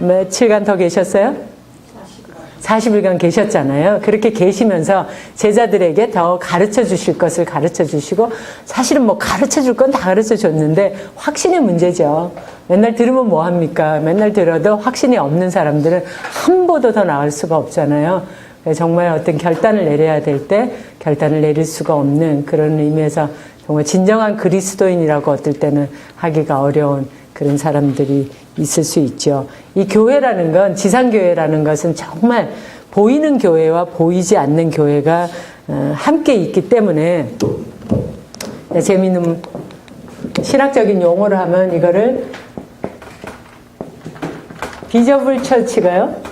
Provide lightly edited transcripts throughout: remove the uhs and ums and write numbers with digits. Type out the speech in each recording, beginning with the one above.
며칠간 더 계셨어요? 40일간 계셨잖아요. 그렇게 계시면서 제자들에게 더 가르쳐 주실 것을 가르쳐 주시고, 사실은 뭐 가르쳐 줄 건 다 가르쳐 줬는데 확신의 문제죠. 맨날 들으면 뭐합니까? 맨날 들어도 확신이 없는 사람들은 한 보도 더 나을 수가 없잖아요. 정말 어떤 결단을 내려야 될 때 결단을 내릴 수가 없는 그런 의미에서 정말 진정한 그리스도인이라고 어떨 때는 하기가 어려운 그런 사람들이 있을 수 있죠. 이 교회라는 건, 지상교회라는 것은 정말 보이는 교회와 보이지 않는 교회가 함께 있기 때문에, 재미있는 신학적인 용어로 하면 이거를 비저블 처치가요,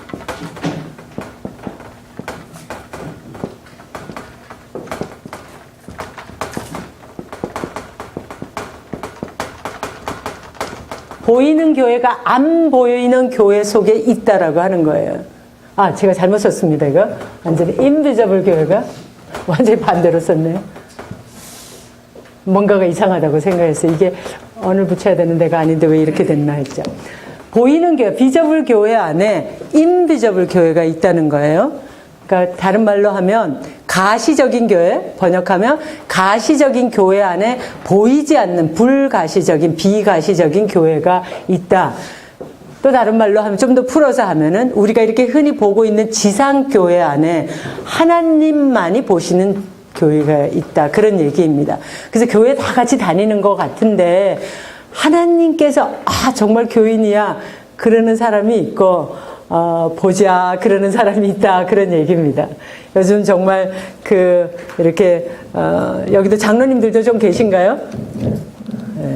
보이는 교회가 안 보이는 교회 속에 있다라고 하는 거예요. 아, 제가 잘못 썼습니다, 이거. 완전히 인비저블 교회가 완전히 반대로 썼네요. 뭔가가 이상하다고 생각했어요. 이게 언을 붙여야 되는 데가 아닌데 왜 이렇게 됐나 했죠. 보이는 교회, 비저블 교회 안에 인비저블 교회가 있다는 거예요. 그러니까 다른 말로 하면 가시적인 교회, 번역하면 가시적인 교회 안에 보이지 않는 불가시적인, 비가시적인 교회가 있다. 또 다른 말로 하면, 좀 더 풀어서 하면은, 우리가 이렇게 흔히 보고 있는 지상교회 안에 하나님만이 보시는 교회가 있다. 그런 얘기입니다. 그래서 교회 다 같이 다니는 것 같은데, 하나님께서, 아, 정말 교인이야. 그러는 사람이 있고, 보자, 그러는 사람이 있다. 그런 얘기입니다. 요즘 정말 이렇게, 여기도 장로님들도 좀 계신가요?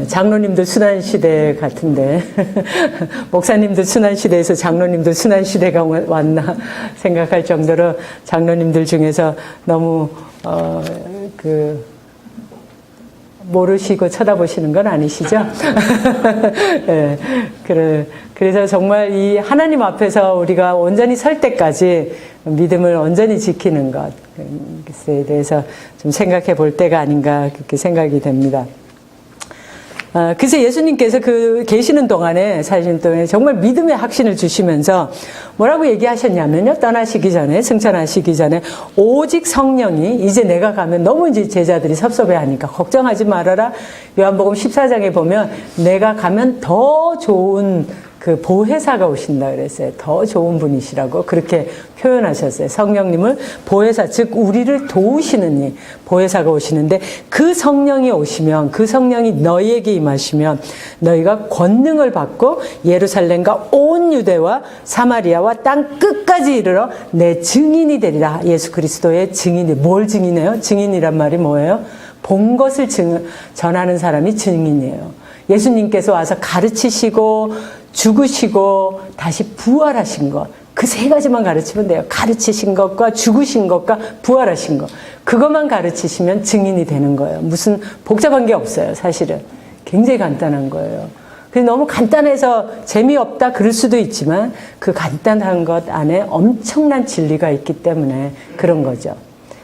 장로님들 순환시대 같은데, 목사님들 순환시대에서 장로님들 순환시대가 왔나 생각할 정도로 장로님들 중에서 너무, 모르시고 쳐다보시는 건 아니시죠? 네, 그래서 정말 이 하나님 앞에서 우리가 온전히 설 때까지 믿음을 온전히 지키는 것에 대해서 좀 생각해 볼 때가 아닌가 그렇게 생각이 됩니다. 그래서 예수님께서 계시는 동안에, 사시는 동안에 정말 믿음의 확신을 주시면서 뭐라고 얘기하셨냐면요. 떠나시기 전에, 승천하시기 전에, 오직 성령이, 이제 내가 가면 너무 이제 제자들이 섭섭해 하니까 걱정하지 말아라. 요한복음 14장에 보면 내가 가면 더 좋은 보혜사가 오신다 그랬어요. 더 좋은 분이시라고 그렇게 표현하셨어요. 성령님을 보혜사, 즉 우리를 도우시는 이 보혜사가 오시는데, 그 성령이 오시면, 그 성령이 너희에게 임하시면 너희가 권능을 받고 예루살렘과 온 유대와 사마리아와 땅 끝까지 이르러 내 증인이 되리라. 예수 그리스도의 증인이, 뭘 증인해요? 증인이란 말이 뭐예요? 본 것을 전하는 사람이 증인이에요. 예수님께서 와서 가르치시고 죽으시고 다시 부활하신 것, 그 세 가지만 가르치면 돼요. 가르치신 것과 죽으신 것과 부활하신 것, 그것만 가르치시면 증인이 되는 거예요. 무슨 복잡한 게 없어요. 사실은 굉장히 간단한 거예요. 그래서 너무 간단해서 재미없다 그럴 수도 있지만, 그 간단한 것 안에 엄청난 진리가 있기 때문에 그런 거죠.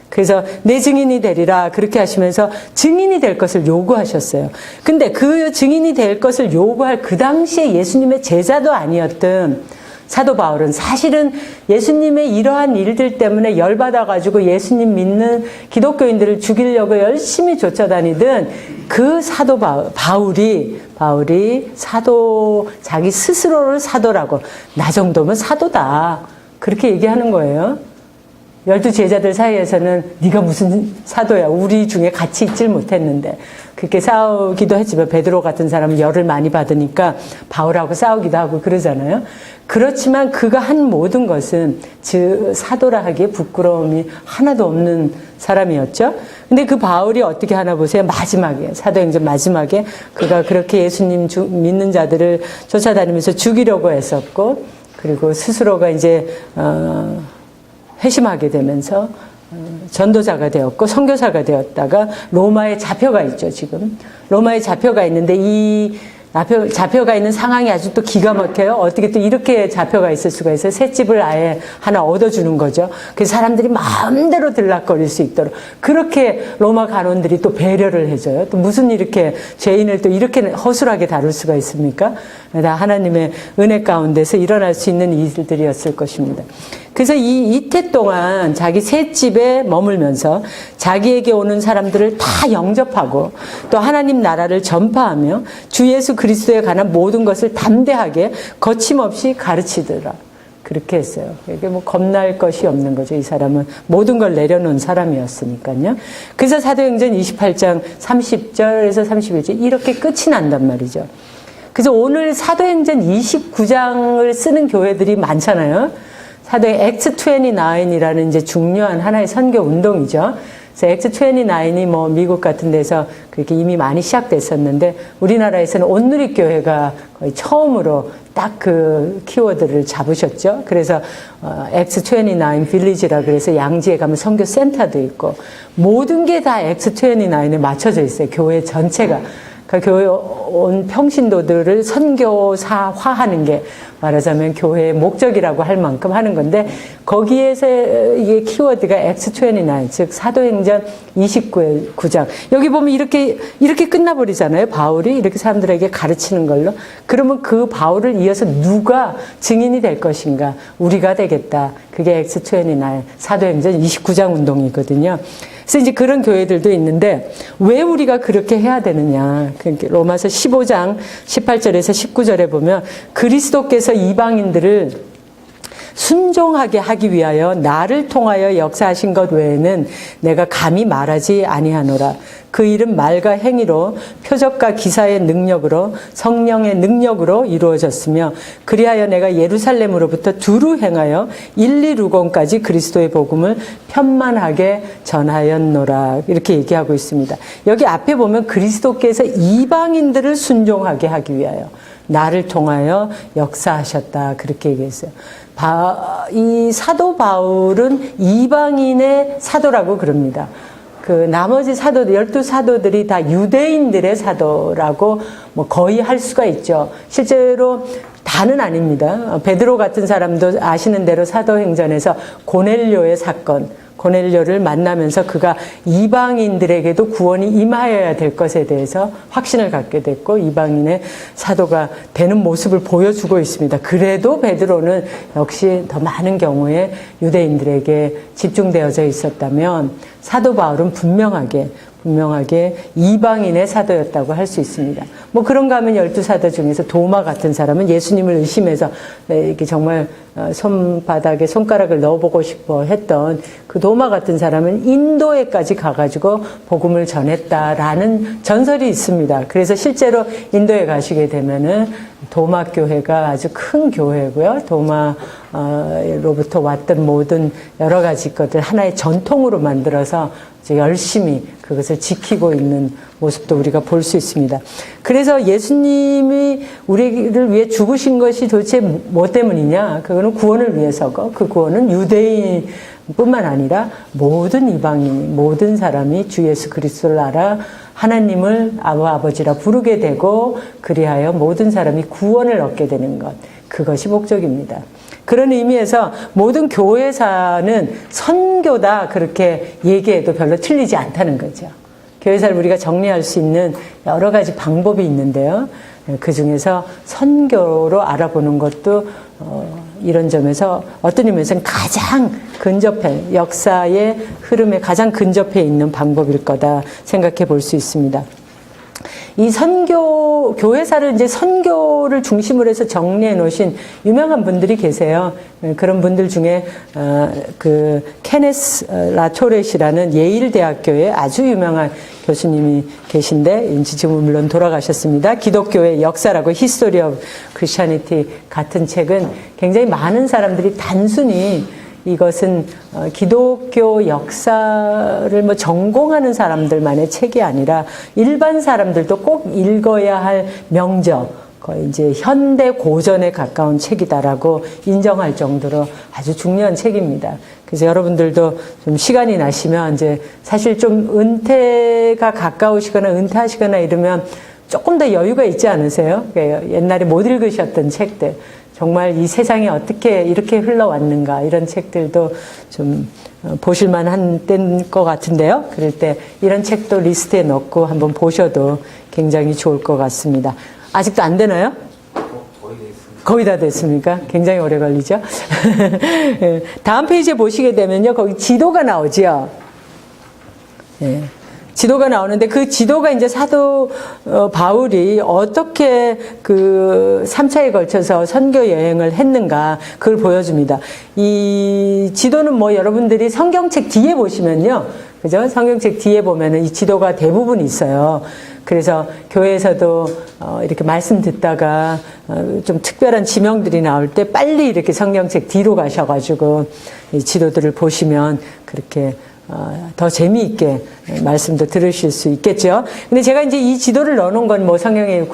그래서 내 증인이 되리라 그렇게 하시면서 증인이 될 것을 요구하셨어요. 근데 그 증인이 될 것을 요구할 그 당시에 예수님의 제자도 아니었던 사도 바울은, 사실은 예수님의 이러한 일들 때문에 열받아가지고 예수님 믿는 기독교인들을 죽이려고 열심히 쫓아다니던 그 사도 바울이 자기 스스로를 사도라고, 나 정도면 사도다 그렇게 얘기하는 거예요. 12 제자들 사이에서는 네가 무슨 사도야, 우리 중에 같이 있질 못했는데, 그렇게 싸우기도 했지만 베드로 같은 사람은 열을 많이 받으니까 바울하고 싸우기도 하고 그러잖아요. 그렇지만 그가 한 모든 것은 사도라 하기에 부끄러움이 하나도 없는 사람이었죠. 근데 그 바울이 어떻게 하나 보세요. 마지막에, 사도행전 마지막에 그가 그렇게 예수님 믿는 자들을 쫓아다니면서 죽이려고 했었고, 그리고 스스로가 이제 회심하게 되면서 전도자가 되었고 선교사가 되었다가 로마에 잡혀가 있죠. 지금 로마에 잡혀가 있는데, 이 잡혀가 있는 상황이 아주 또 기가 막혀요. 어떻게 또 이렇게 잡혀가 있을 수가 있어요. 새 집을 아예 하나 얻어주는 거죠. 그래서 사람들이 마음대로 들락거릴 수 있도록 그렇게 로마 간원들이 또 배려를 해줘요. 또 무슨 이렇게 죄인을 또 이렇게 허술하게 다룰 수가 있습니까? 다 하나님의 은혜 가운데서 일어날 수 있는 일들이었을 것입니다. 그래서 이 이태 동안 자기 셋집에 머물면서 자기에게 오는 사람들을 다 영접하고 또 하나님 나라를 전파하며 주 예수 그리스도에 관한 모든 것을 담대하게 거침없이 가르치더라. 그렇게 했어요. 이게 뭐 겁날 것이 없는 거죠. 이 사람은 모든 걸 내려놓은 사람이었으니까요. 그래서 사도행전 28장 30절에서 31절 이렇게 끝이 난단 말이죠. 그래서 오늘 사도행전 29장을 쓰는 교회들이 많잖아요. 사도행 Acts 29이라는 이제 중요한 하나의 선교 운동이죠. 그래서 Acts 29이 뭐 미국 같은 데서 그렇게 이미 많이 시작됐었는데 우리나라에서는 온누리교회가 거의 처음으로 딱 그 키워드를 잡으셨죠. 그래서 Acts 29 빌리지라 그래서 양지에 가면 선교 센터도 있고 모든 게 다 Acts 29에 맞춰져 있어요. 교회 전체가. 그러니까 교회 온 평신도들을 선교사화하는 게 말하자면 교회의 목적이라고 할 만큼 하는 건데 거기에서 이게 키워드가 Acts 29, 즉 사도행전 29장. 여기 보면 이렇게 끝나버리잖아요. 바울이 이렇게 사람들에게 가르치는 걸로. 그러면 그 바울을 이어서 누가 증인이 될 것인가? 우리가 되겠다. 그게 Acts 29, 사도행전 29장 운동이거든요. 그래서 이제 그런 교회들도 있는데 왜 우리가 그렇게 해야 되느냐. 로마서 15장 18절에서 19절에 보면 그리스도께서 이방인들을 순종하게 하기 위하여 나를 통하여 역사하신 것 외에는 내가 감히 말하지 아니하노라. 그 일은 말과 행위로 표적과 기사의 능력으로 성령의 능력으로 이루어졌으며 그리하여 내가 예루살렘으로부터 두루 행하여 일리루곤까지 그리스도의 복음을 편만하게 전하였노라. 이렇게 얘기하고 있습니다. 여기 앞에 보면 그리스도께서 이방인들을 순종하게 하기 위하여 나를 통하여 역사하셨다. 그렇게 얘기했어요. 이 사도 바울은 이방인의 사도라고 그럽니다. 그 나머지 사도들, 12사도들이 다 유대인들의 사도라고 뭐 거의 할 수가 있죠. 실제로 다는 아닙니다. 베드로 같은 사람도 아시는 대로 사도행전에서 고넬료의 사건, 고넬료를 만나면서 그가 이방인들에게도 구원이 임하여야 될 것에 대해서 확신을 갖게 됐고 이방인의 사도가 되는 모습을 보여주고 있습니다. 그래도 베드로는 역시 더 많은 경우에 유대인들에게 집중되어져 있었다면 사도 바울은 분명하게 이방인의 사도였다고 할 수 있습니다. 뭐 그런가 하면 12사도 중에서 도마 같은 사람은 예수님을 의심해서 이렇게 정말 손바닥에 손가락을 넣어보고 싶어 했던 그 도마 같은 사람은 인도에까지 가가지고 복음을 전했다라는 전설이 있습니다. 그래서 실제로 인도에 가시게 되면은 도마 교회가 아주 큰 교회고요. 도마로부터 왔던 모든 여러 가지 것들 하나의 전통으로 만들어서 열심히 그것을 지키고 있는 모습도 우리가 볼 수 있습니다. 그래서 예수님이 우리를 위해 죽으신 것이 도대체 뭐 때문이냐? 그거는 구원을 위해서고 그 구원은 유대인뿐만 아니라 모든 이방인, 모든 사람이 주 예수 그리스도를 알아 하나님을 아버지라 부르게 되고 그리하여 모든 사람이 구원을 얻게 되는 것. 그것이 목적입니다. 그런 의미에서 모든 교회사는 선교다 그렇게 얘기해도 별로 틀리지 않다는 거죠. 교회사를 우리가 정리할 수 있는 여러 가지 방법이 있는데요. 그 중에서 선교로 알아보는 것도 이런 점에서 어떤 의미에서는 가장 근접해, 역사의 흐름에 가장 근접해 있는 방법일 거다 생각해 볼 수 있습니다. 이 교회사를 이제 선교를 중심으로 해서 정리해 놓으신 유명한 분들이 계세요. 그런 분들 중에, 그, 케네스 라토렛이라는 예일대학교의 아주 유명한 교수님이 계신데, 지금은 물론 돌아가셨습니다. 기독교의 역사라고 History of Christianity 같은 책은 굉장히 많은 사람들이 단순히 이것은 기독교 역사를 뭐 전공하는 사람들만의 책이 아니라 일반 사람들도 꼭 읽어야 할 명저, 거의 이제 현대 고전에 가까운 책이다라고 인정할 정도로 아주 중요한 책입니다. 그래서 여러분들도 좀 시간이 나시면 이제 사실 좀 은퇴가 가까우시거나 은퇴하시거나 이러면 조금 더 여유가 있지 않으세요? 옛날에 못 읽으셨던 책들. 정말 이 세상이 어떻게 이렇게 흘러왔는가 이런 책들도 좀 보실만한 때인 것 같은데요. 그럴 때 이런 책도 리스트에 넣고 한번 보셔도 굉장히 좋을 것 같습니다. 아직도 안 되나요? 거의 다 됐습니까? 굉장히 오래 걸리죠? 예, 다음 페이지에 보시게 되면요. 거기 지도가 나오죠? 예. 지도가 나오는데 그 지도가 이제 사도 바울이 어떻게 그 3차에 걸쳐서 선교 여행을 했는가 그걸 보여줍니다. 이 지도는 뭐 여러분들이 성경책 뒤에 보시면요. 그죠? 성경책 뒤에 보면은 이 지도가 대부분 있어요. 그래서 교회에서도 이렇게 말씀 듣다가 좀 특별한 지명들이 나올 때 빨리 이렇게 성경책 뒤로 가셔가지고 이 지도들을 보시면 그렇게 더 재미있게 말씀도 들으실 수 있겠죠. 근데 제가 이제 이 지도를 넣어놓은 건 뭐 성경에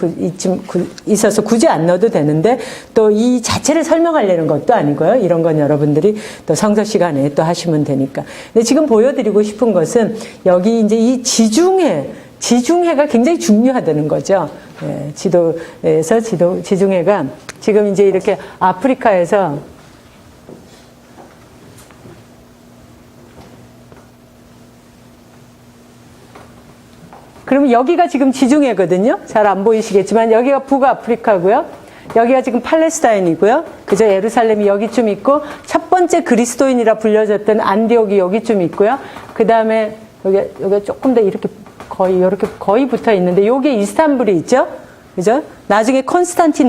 있어서 굳이 안 넣어도 되는데 또 이 자체를 설명하려는 것도 아니고요. 이런 건 여러분들이 또 성서 시간에 또 하시면 되니까. 근데 지금 보여드리고 싶은 것은 여기 이제 이 지중해가 굉장히 중요하다는 거죠. 예, 지도에서 지중해가 지금 이제 이렇게 아프리카에서 그러면 여기가 지금 지중해거든요. 잘 안 보이시겠지만 여기가 북아프리카고요. 여기가 지금 팔레스타인이고요. 그죠? 예루살렘이 여기쯤 있고 첫 번째 그리스도인이라 불려졌던 안디옥이 여기쯤 있고요. 그 다음에 여기가 조금 더 이렇게 거의 붙어 있는데 요게 이스탄불이 있죠? 그죠? 나중에 컨스탄틴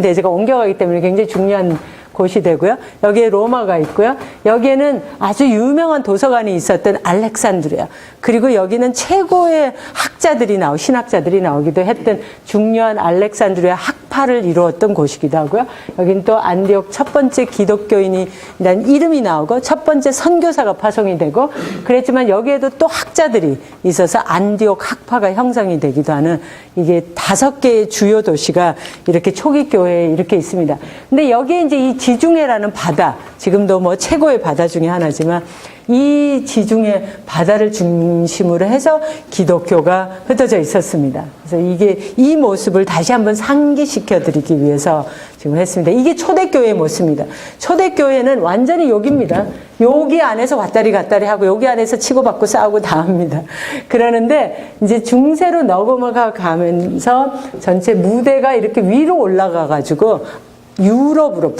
대제가 옮겨가기 때문에 굉장히 중요한 곳이 되고요. 여기에 로마가 있고요. 여기에는 아주 유명한 도서관이 있었던 알렉산드리아. 그리고 여기는 최고의 신학자들이 나오기도 했던 중요한 알렉산드리아 학파를 이루었던 곳이기도 하고요. 여기는 또 안디옥 첫 번째 기독교인이라는 이름이 나오고 첫 번째 선교사가 파송이 되고 그랬지만 여기에도 또 학자들이 있어서 안디옥 학파가 형성이 되기도 하는 이게 5개의 주요 도시가 이렇게 초기 교회에 이렇게 있습니다. 근데 여기에 이제 이 지중해라는 바다, 지금도 뭐 최고의 바다 중에 하나지만 이 지중해 바다를 중심으로 해서 기독교가 흩어져 있었습니다. 그래서 이 모습을 다시 한번 상기시켜 드리기 위해서 지금 했습니다. 이게 초대교회의 모습입니다. 초대교회는 완전히 여기입니다. 여기 안에서 왔다리 갔다리 하고 여기 안에서 치고받고 싸우고 다 합니다. 그러는데 이제 중세로 넘어가 가면서 전체 무대가 이렇게 위로 올라가 가지고 유럽으로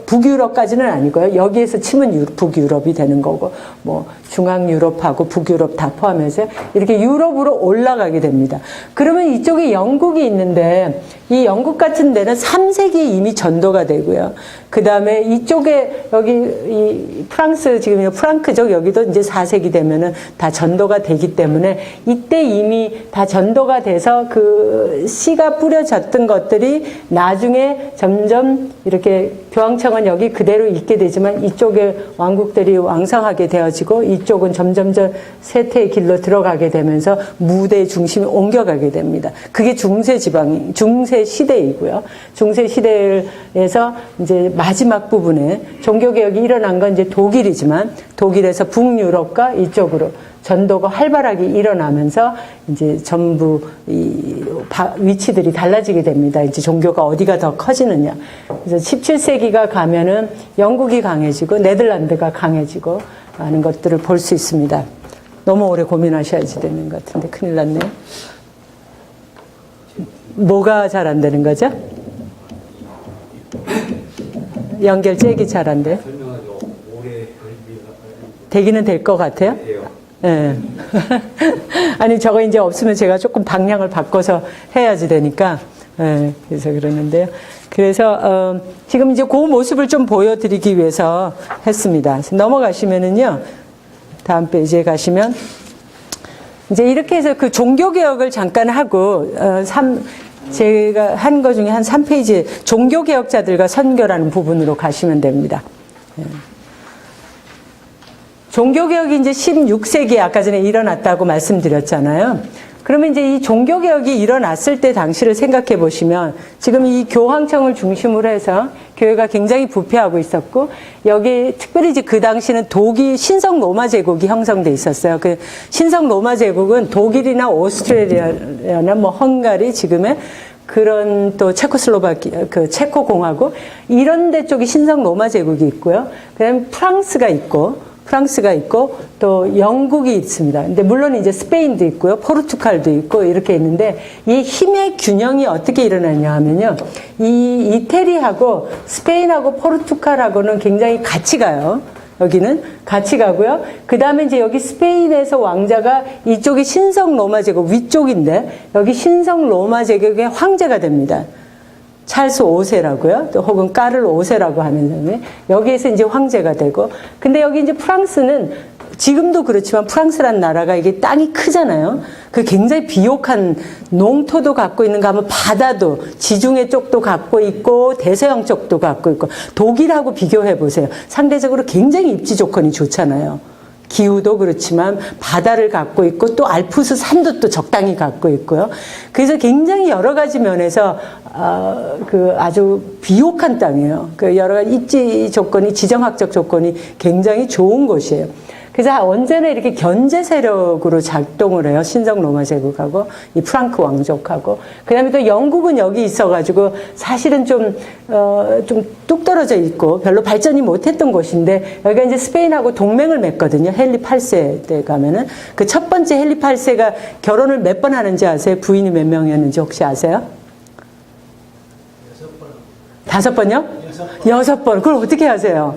북유럽까지는 아니고요. 여기에서 치면 북유럽이 되는 거고 뭐 중앙유럽하고 북유럽 다 포함해서 이렇게 유럽으로 올라가게 됩니다. 그러면 이쪽에 영국이 있는데 이 영국 같은 데는 3세기에 이미 전도가 되고요. 그 다음에 이쪽에 여기 이 프랑스 지금 프랑크족 여기도 이제 4세기 되면은 다 전도가 되기 때문에 이때 이미 다 전도가 돼서 그 씨가 뿌려졌던 것들이 나중에 점점 이렇게 교황청은 여기 그대로 있게 되지만 이쪽에 왕국들이 왕성하게 되어지고 이쪽은 점점 쇠퇴의 길로 들어가게 되면서 무대의 중심이 옮겨가게 됩니다. 그게 중세 시대이고요. 중세 시대에서 이제 마지막 부분에 종교개혁이 일어난 건 이제 독일이지만 독일에서 북유럽과 이쪽으로 전도가 활발하게 일어나면서 이제 전부 위치들이 달라지게 됩니다. 이제 종교가 어디가 더 커지느냐. 그래서 17세기가 가면은 영국이 강해지고 네덜란드가 강해지고 하는 것들을 볼 수 있습니다. 너무 오래 고민하셔야지 되는 것 같은데 큰일 났네요. 뭐가 잘 안 되는 거죠? 연결 잭이 잘 안 돼요? 되기는 될 것 같아요? 네. 아니, 저거 이제 없으면 제가 조금 방향을 바꿔서 해야지 되니까. 네, 그래서 그러는데요. 그래서, 지금 이제 그 모습을 좀 보여드리기 위해서 했습니다. 넘어가시면은요. 다음 페이지에 가시면. 이제 이렇게 해서 그 종교개혁을 잠깐 하고, 제가 한 거 중에 한 3페이지에 종교개혁자들과 선교라는 부분으로 가시면 됩니다. 네. 종교개혁이 이제 16세기에 아까 전에 일어났다고 말씀드렸잖아요. 그러면 이제 이 종교개혁이 일어났을 때 당시를 생각해 보시면 지금 이 교황청을 중심으로 해서 교회가 굉장히 부패하고 있었고 여기 특별히 이제 그 당시는 독일 신성 로마 제국이 형성돼 있었어요. 그 신성 로마 제국은 독일이나 오스트리아나 뭐 헝가리 지금의 그런 또 체코슬로바키아, 그 체코 공화국 이런 데 쪽이 신성 로마 제국이 있고요. 그다음에 프랑스가 있고 프랑스가 있고 또 영국이 있습니다. 근데 물론 이제 스페인도 있고요. 포르투갈도 있고 이렇게 있는데 이 힘의 균형이 어떻게 일어나냐 하면요. 이 이태리하고 스페인하고 포르투갈하고는 굉장히 같이 가요. 여기는 같이 가고요. 그 다음에 이제 여기 스페인에서 왕자가 이쪽이 신성 로마 제국 위쪽인데 여기 신성 로마 제국의 황제가 됩니다. 찰스 5세라고요. 또 혹은 까를 5세라고 하는 사람이 여기에서 이제 황제가 되고, 근데 여기 이제 프랑스는 지금도 그렇지만 프랑스란 나라가 이게 땅이 크잖아요. 그 굉장히 비옥한 농토도 갖고 있는가 하면 바다도 지중해 쪽도 갖고 있고 대서양 쪽도 갖고 있고 독일하고 비교해 보세요. 상대적으로 굉장히 입지 조건이 좋잖아요. 기후도 그렇지만 바다를 갖고 있고 또 알프스 산도 또 적당히 갖고 있고요. 그래서 굉장히 여러 가지 면에서 그 아주 비옥한 땅이에요. 그 여러 가지 입지 조건이 지정학적 조건이 굉장히 좋은 곳이에요. 그래서 언제나 이렇게 견제 세력으로 작동을 해요. 신성 로마 제국하고 이 프랑크 왕족하고. 그다음에 또 영국은 여기 있어가지고 사실은 좀 뚝 떨어져 있고 별로 발전이 못했던 곳인데 여기가 이제 스페인하고 동맹을 맺거든요. 헨리 8세 때 가면은 그 첫 번째 헨리 8세가 결혼을 몇 번 하는지 아세요? 부인이 몇 명이었는지 혹시 아세요? 5번이요? 6번. 그걸 어떻게 아세요?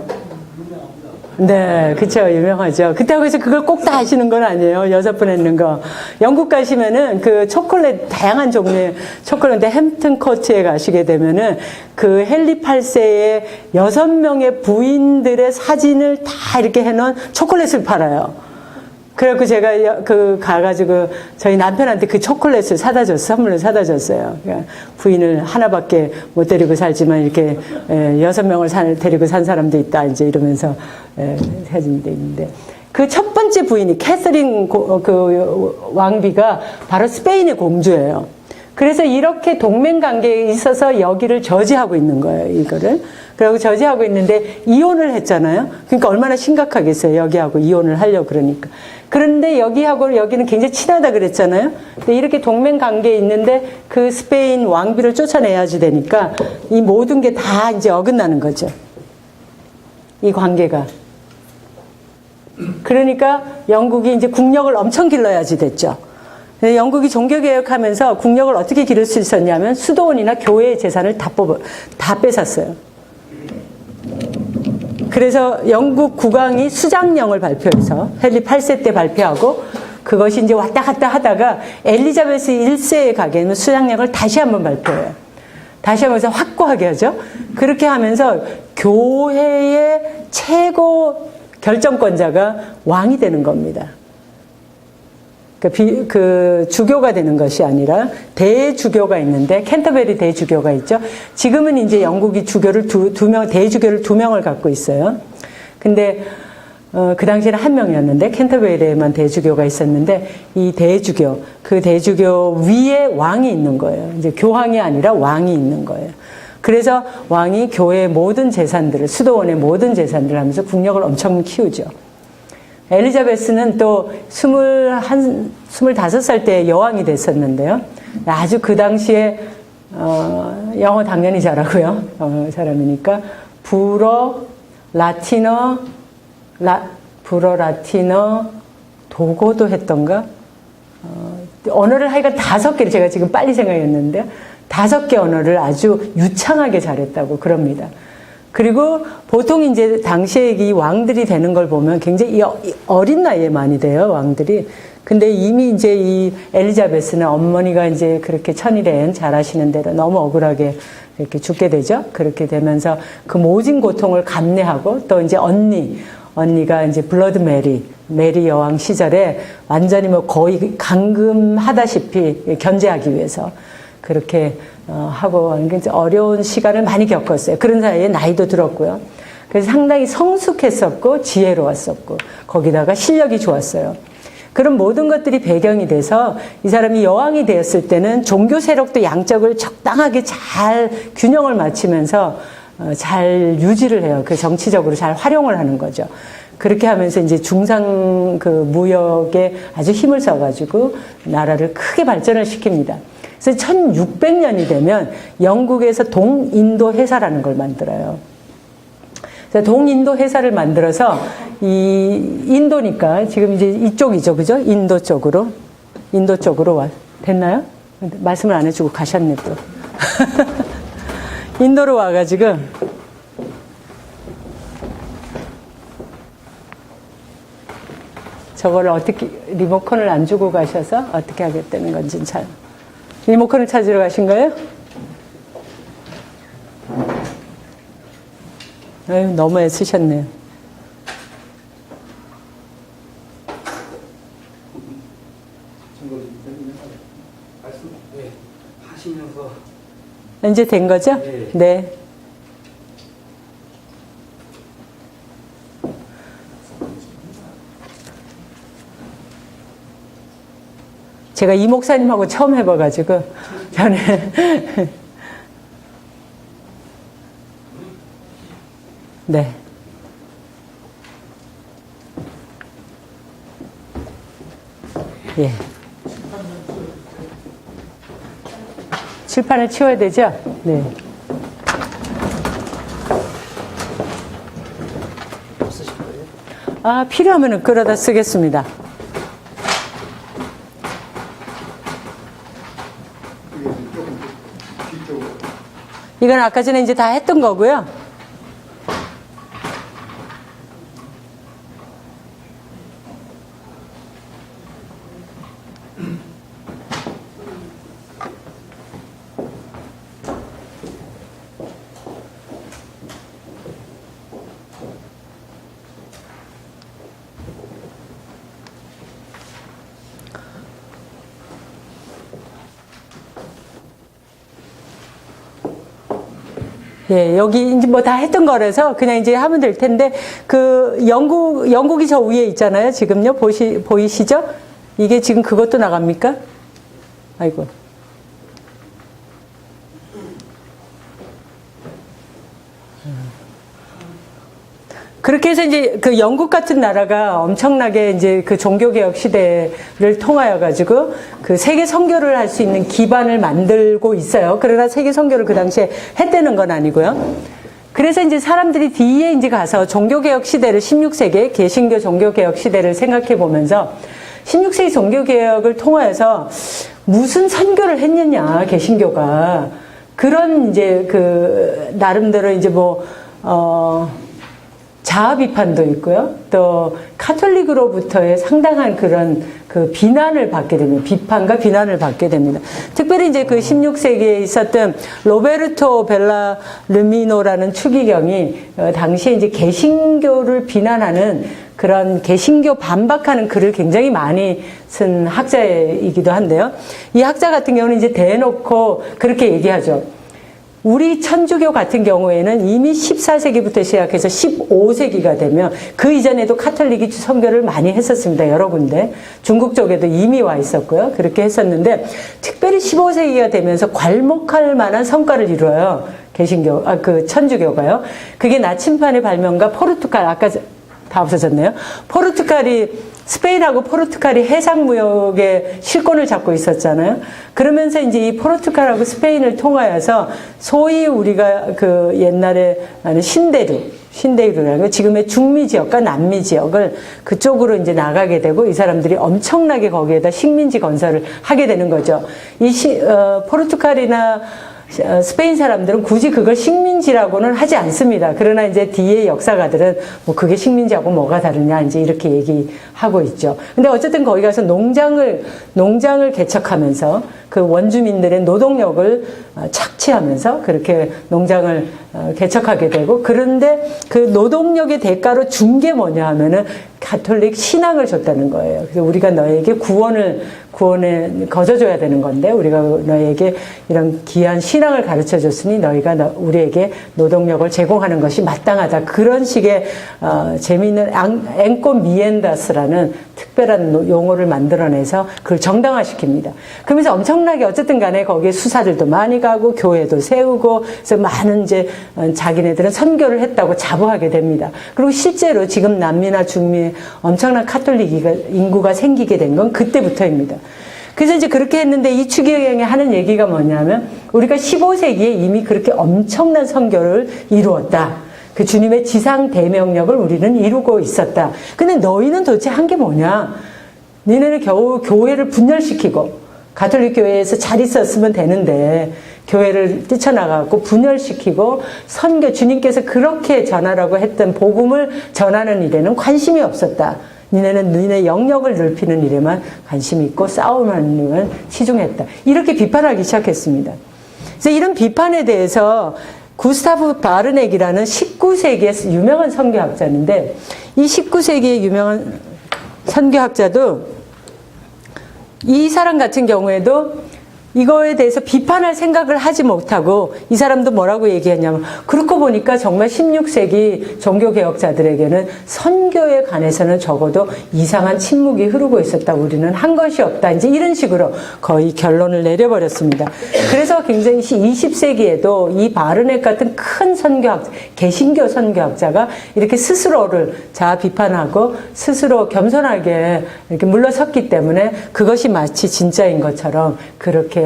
네, 그쵸. 유명하죠. 그렇다고 해서 그걸 꼭 다 하시는 건 아니에요. 6번 했는 거. 영국 가시면은 그 초콜릿, 다양한 종류의 초콜릿인데 햄튼 코트에 가시게 되면은 그 헨리 8세의 6명의 부인들의 사진을 다 이렇게 해놓은 초콜릿을 팔아요. 그래갖고 제가 가가지고 저희 남편한테 그 초콜릿을 선물을 사다 줬어요. 그러니까 부인을 하나밖에 못 데리고 살지만 이렇게 6명을 데리고 산 사람도 있다. 이제 이러면서 사진도 있는데. 그 첫 번째 부인이 캐서린 그 왕비가 바로 스페인의 공주예요. 그래서 이렇게 동맹 관계에 있어서 여기를 저지하고 있는 거예요, 이거를. 그리고 저지하고 있는데 이혼을 했잖아요. 그러니까 얼마나 심각하겠어요, 여기하고 이혼을 하려고 그러니까. 그런데 여기하고 여기는 굉장히 친하다 그랬잖아요. 근데 이렇게 동맹 관계에 있는데 그 스페인 왕비를 쫓아내야지 되니까 이 모든 게 다 이제 어긋나는 거죠. 이 관계가. 그러니까 영국이 이제 국력을 엄청 길러야지 됐죠. 영국이 종교개혁하면서 국력을 어떻게 기를 수 있었냐면 수도원이나 교회의 재산을 다 뺏었어요. 그래서 영국 국왕이 수장령을 발표해서 헨리 8세 때 발표하고 그것이 이제 왔다 갔다 하다가 엘리자베스 1세에 가게는 수장령을 다시 한번 발표해요. 다시 하면서 확고하게 하죠. 그렇게 하면서 교회의 최고 결정권자가 왕이 되는 겁니다. 그 주교가 되는 것이 아니라 대주교가 있는데 캔터베리 대주교가 있죠. 지금은 이제 영국이 주교를 대주교를 2명을 갖고 있어요. 근데 그 당시에는 1명이었는데 캔터베리에만 대주교가 있었는데 이 대주교, 그 대주교 위에 왕이 있는 거예요. 이제 교황이 아니라 왕이 있는 거예요. 그래서 왕이 교회의 모든 재산들을, 수도원의 모든 재산들을 하면서 국력을 엄청 키우죠. 엘리자베스는 또 25살 때 여왕이 됐었는데요. 아주 그 당시에, 영어 당연히 잘하고요. 영어 사람이니까. 불어, 라틴어, 도고도 했던가? 언어를 하여간 5개를 제가 지금 빨리 생각했는데, 5개 언어를 아주 유창하게 잘했다고 그럽니다. 그리고 보통 이제 당시에 이 왕들이 되는 걸 보면 굉장히 어린 나이에 많이 돼요, 왕들이. 근데 이미 이제 이 엘리자베스는 어머니가 이제 그렇게 천일엔 잘하시는 대로 너무 억울하게 이렇게 죽게 되죠. 그렇게 되면서 그 모진 고통을 감내하고 또 이제 언니가 이제 블러드 메리 여왕 시절에 완전히 뭐 거의 감금하다시피 견제하기 위해서 그렇게 하고 굉장히 어려운 시간을 많이 겪었어요. 그런 사이에 나이도 들었고요. 그래서 상당히 성숙했었고 지혜로웠었고 거기다가 실력이 좋았어요. 그런 모든 것들이 배경이 돼서 이 사람이 여왕이 되었을 때는 종교 세력도 양적을 적당하게 잘 균형을 맞추면서 잘 유지를 해요. 그 정치적으로 잘 활용을 하는 거죠. 그렇게 하면서 이제 중상 그 무역에 아주 힘을 써가지고 나라를 크게 발전을 시킵니다. 그래서 1600년이 되면 영국에서 동인도 회사라는 걸 만들어요. 동인도 회사를 만들어서 이 인도니까 지금 이제 이쪽이죠, 그죠? 인도 쪽으로 됐나요? 말씀을 안 해주고 가셨네 또. 인도로 와가지고 저거를 어떻게 리모컨을 안 주고 가셔서 어떻게 하겠다는 건지 잘. 리모컨을 찾으러 가신 거예요? 아유, 너무 애쓰셨네요. 하시면서 이제 된 거죠? 네. 네. 제가 이 목사님하고 처음 해봐가지고 저는 네. 예. 칠판을 치워야 되죠? 네. 아, 필요하면 끌어다 쓰겠습니다. 이건 아까 전에 이제 다 했던 거고요. 예, 여기 이제 뭐 다 했던 거라서 그냥 이제 하면 될 텐데, 영국이 저 위에 있잖아요. 지금요. 보이시죠? 이게 지금 그것도 나갑니까? 아이고. 그렇게 해서 이제 그 영국 같은 나라가 엄청나게 이제 그 종교개혁 시대를 통하여 가지고 그 세계 선교를 할 수 있는 기반을 만들고 있어요. 그러나 세계 선교를 그 당시에 했다는 건 아니고요. 그래서 이제 사람들이 뒤에 이제 가서 종교개혁 시대를 16세기 개신교 종교개혁 시대를 생각해 보면서 16세기 종교개혁을 통하여서 무슨 선교를 했느냐, 개신교가. 그런 이제 그 나름대로 이제 자아 비판도 있고요. 또 카톨릭으로부터의 상당한 그런 그 비난을 받게 됩니다. 비판과 비난을 받게 됩니다. 특별히 이제 그 16세기에 있었던 로베르토 벨라르미노라는 추기경이 당시에 이제 개신교를 비난하는 그런 개신교 반박하는 글을 굉장히 많이 쓴 학자이기도 한데요. 이 학자 같은 경우는 이제 대놓고 그렇게 얘기하죠. 우리 천주교 같은 경우에는 이미 14세기부터 시작해서 15세기가 되면 그 이전에도 카톨릭이 선교를 많이 했었습니다. 여러 군데. 중국 쪽에도 이미 와 있었고요. 그렇게 했었는데 특별히 15세기가 되면서 괄목할 만한 성과를 이루어요. 천주교가요. 그게 나침판의 발명과 포르투갈, 아까 다 없어졌네요. 스페인하고 포르투갈이 해상무역의 실권을 잡고 있었잖아요. 그러면서 이제 이 포르투갈하고 스페인을 통하여서 소위 우리가 그 옛날에 신대륙이라는 거, 지금의 중미 지역과 남미 지역을 그쪽으로 이제 나가게 되고 이 사람들이 엄청나게 거기에다 식민지 건설을 하게 되는 거죠. 포르투갈이나 스페인 사람들은 굳이 그걸 식민지라고는 하지 않습니다. 그러나 이제 뒤에 역사가들은 뭐 그게 식민지하고 뭐가 다르냐 이제 이렇게 얘기하고 있죠. 근데 어쨌든 거기 가서 농장을 개척하면서 그 원주민들의 노동력을 착취하면서 그렇게 농장을 개척하게 되고, 그런데 그 노동력의 대가로 준 게 뭐냐 하면은 가톨릭 신앙을 줬다는 거예요. 그래서 우리가 너에게 구원에 거저줘야 되는 건데 우리가 너에게 이런 귀한 신앙을 가르쳐 줬으니 너희가 우리에게 노동력을 제공하는 것이 마땅하다. 그런 식의 재미있는 앵꼬미엔다스라는 특별한 용어를 만들어내서 그걸 정당화시킵니다. 그러면서 엄청나게 어쨌든 간에 거기에 수사들도 많이 가고 교회도 세우고 그래서 많은 이제 자기네들은 선교를 했다고 자부하게 됩니다. 그리고 실제로 지금 남미나 중미에 엄청난 카톨릭 인구가 생기게 된 건 그때부터입니다. 그래서 이제 그렇게 했는데 이 추기경이 하는 얘기가 뭐냐면 우리가 15세기에 이미 그렇게 엄청난 선교를 이루었다. 그 주님의 지상 대명령을 우리는 이루고 있었다. 근데 너희는 도대체 한 게 뭐냐? 니네는 겨우 교회를 분열시키고 가톨릭 교회에서 잘 있었으면 되는데 교회를 뛰쳐나가고 분열시키고 선교, 주님께서 그렇게 전하라고 했던 복음을 전하는 일에는 관심이 없었다. 니네는 니네 영역을 넓히는 일에만 관심이 있고 싸움하는 일에만 치중했다. 이렇게 비판하기 시작했습니다. 그래서 이런 비판에 대해서 구스타프 바르넥이라는 19세기의 유명한 선교학자인데, 이 19세기의 유명한 선교학자도 이 사람 같은 경우에도 이거에 대해서 비판할 생각을 하지 못하고 이 사람도 뭐라고 얘기했냐면, 그렇고 보니까 정말 16세기 종교개혁자들에게는 선교에 관해서는 적어도 이상한 침묵이 흐르고 있었다. 우리는 한 것이 없다. 이제 이런 식으로 거의 결론을 내려버렸습니다. 그래서 굉장히 20세기에도 이 바르넥 같은 큰 선교학자, 개신교 선교학자가 이렇게 스스로를 자아 비판하고 스스로 겸손하게 이렇게 물러섰기 때문에 그것이 마치 진짜인 것처럼 그렇게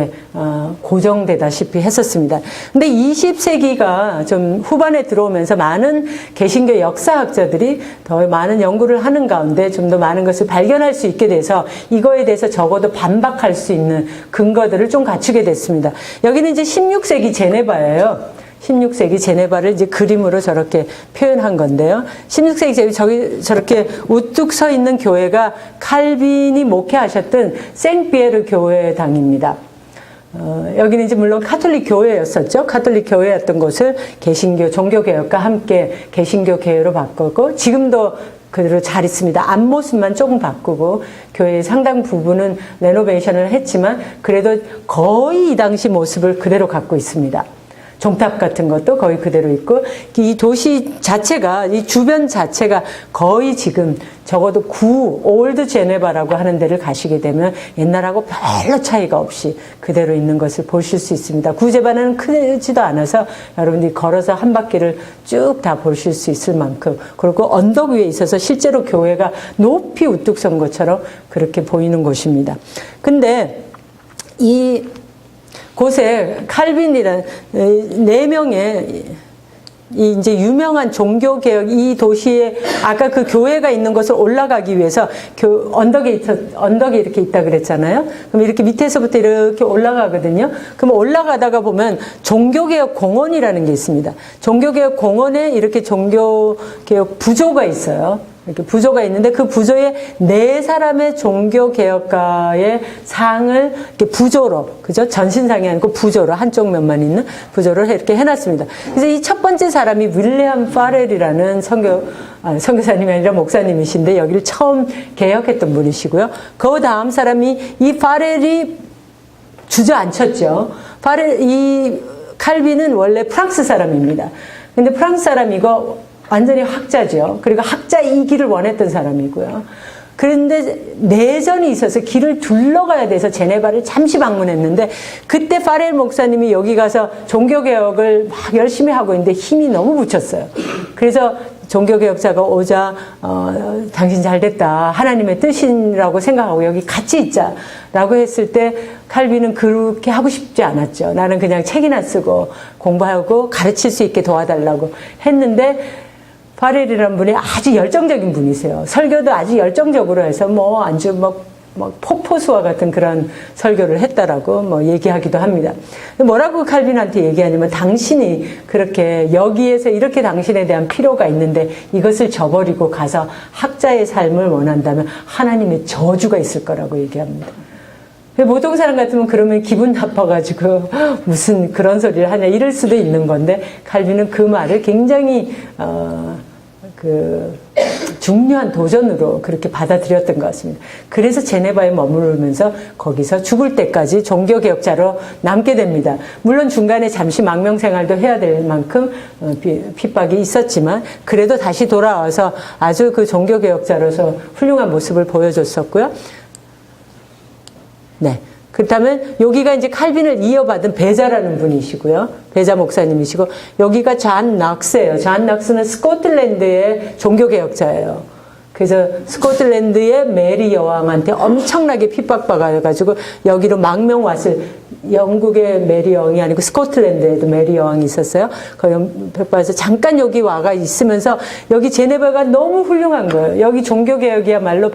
고정되다시피 했었습니다. 근데 20세기가 좀 후반에 들어오면서 많은 개신교 역사학자들이 더 많은 연구를 하는 가운데 좀 더 많은 것을 발견할 수 있게 돼서 이거에 대해서 적어도 반박할 수 있는 근거들을 좀 갖추게 됐습니다. 여기는 이제 16세기 제네바예요. 16세기 제네바를 이제 그림으로 저렇게 표현한 건데요. 16세기 저기 저렇게 우뚝 서 있는 교회가 칼빈이 목회하셨던 생피에르 교회당입니다. 여기는 이제 물론 카톨릭 교회였었죠. 카톨릭 교회였던 곳을 개신교 종교개혁과 함께 개신교 교회로 바꿨고 지금도 그대로 잘 있습니다. 앞모습만 조금 바꾸고 교회의 상당 부분은 레노베이션을 했지만 그래도 거의 이 당시 모습을 그대로 갖고 있습니다. 종탑 같은 것도 거의 그대로 있고 이 도시 자체가 이 주변 자체가 거의 지금 적어도 올드 제네바라고 하는 데를 가시게 되면 옛날하고 별로 차이가 없이 그대로 있는 것을 보실 수 있습니다. 구제반은 크지도 않아서 여러분들이 걸어서 한 바퀴를 쭉 다 보실 수 있을 만큼, 그리고 언덕 위에 있어서 실제로 교회가 높이 우뚝 선 것처럼 그렇게 보이는 곳입니다. 근데 이 곳에 칼빈이라는 4명의 이 이제 유명한 종교개혁, 이 도시에 아까 그 교회가 있는 곳을 올라가기 위해서 언덕에 이렇게 있다 그랬잖아요. 그럼 이렇게 밑에서부터 이렇게 올라가거든요. 그럼 올라가다가 보면 종교개혁 공원이라는 게 있습니다. 종교개혁 공원에 이렇게 종교개혁 부조가 있어요. 이렇게 부조가 있는데 그 부조에 4사람의 종교개혁가의 상을 이렇게 부조로, 그죠? 전신상이 아니고 부조로, 한쪽 면만 있는 부조로 이렇게 해놨습니다. 그래서 이 첫 번째 사람이 윌리엄 파렐이라는 선교사님이 아니라 목사님이신데 여기를 처음 개혁했던 분이시고요. 그 다음 사람이 이 파렐이 주저앉혔죠. 이 칼빈은 원래 프랑스 사람입니다. 근데 프랑스 사람이고 완전히 학자죠. 그리고 학자이기를 원했던 사람이고요. 그런데 내전이 있어서 길을 둘러가야 돼서 제네바를 잠시 방문했는데 그때 파렐 목사님이 여기 가서 종교개혁을 막 열심히 하고 있는데 힘이 너무 붙였어요. 그래서 종교개혁자가 오자 당신 잘됐다. 하나님의 뜻이라고 생각하고 여기 같이 있자라고 했을 때 칼빈은 그렇게 하고 싶지 않았죠. 나는 그냥 책이나 쓰고 공부하고 가르칠 수 있게 도와달라고 했는데 파렐이라는 분이 아주 열정적인 분이세요. 설교도 아주 열정적으로 해서 아주 폭포수와 같은 그런 설교를 했다라고 얘기하기도 합니다. 뭐라고 칼빈한테 얘기하냐면, 당신이 그렇게 여기에서 이렇게 당신에 대한 필요가 있는데 이것을 저버리고 가서 학자의 삶을 원한다면 하나님의 저주가 있을 거라고 얘기합니다. 보통 사람 같으면 그러면 기분 나빠가지고 무슨 그런 소리를 하냐 이럴 수도 있는 건데, 칼빈은 그 말을 굉장히 중요한 도전으로 그렇게 받아들였던 것 같습니다. 그래서 제네바에 머무르면서 거기서 죽을 때까지 종교개혁자로 남게 됩니다. 물론 중간에 잠시 망명생활도 해야 될 만큼 핍박이 있었지만 그래도 다시 돌아와서 아주 그 종교개혁자로서 훌륭한 모습을 보여줬었고요. 네. 그렇다면 여기가 이제 칼빈을 이어받은 베자라는 분이시고요. 베자 목사님이시고, 여기가 잔 낙스예요. 잔 낙스는 스코틀랜드의 종교개혁자예요. 그래서 스코틀랜드의 메리 여왕한테 엄청나게 핍박받아가지고 여기로 망명 왔을, 영국의 메리 여왕이 아니고 스코틀랜드에도 메리 여왕이 있었어요. 거기 핍박해서 잠깐 여기 와가 있으면서 여기 제네바가 너무 훌륭한 거예요. 여기 종교개혁이야말로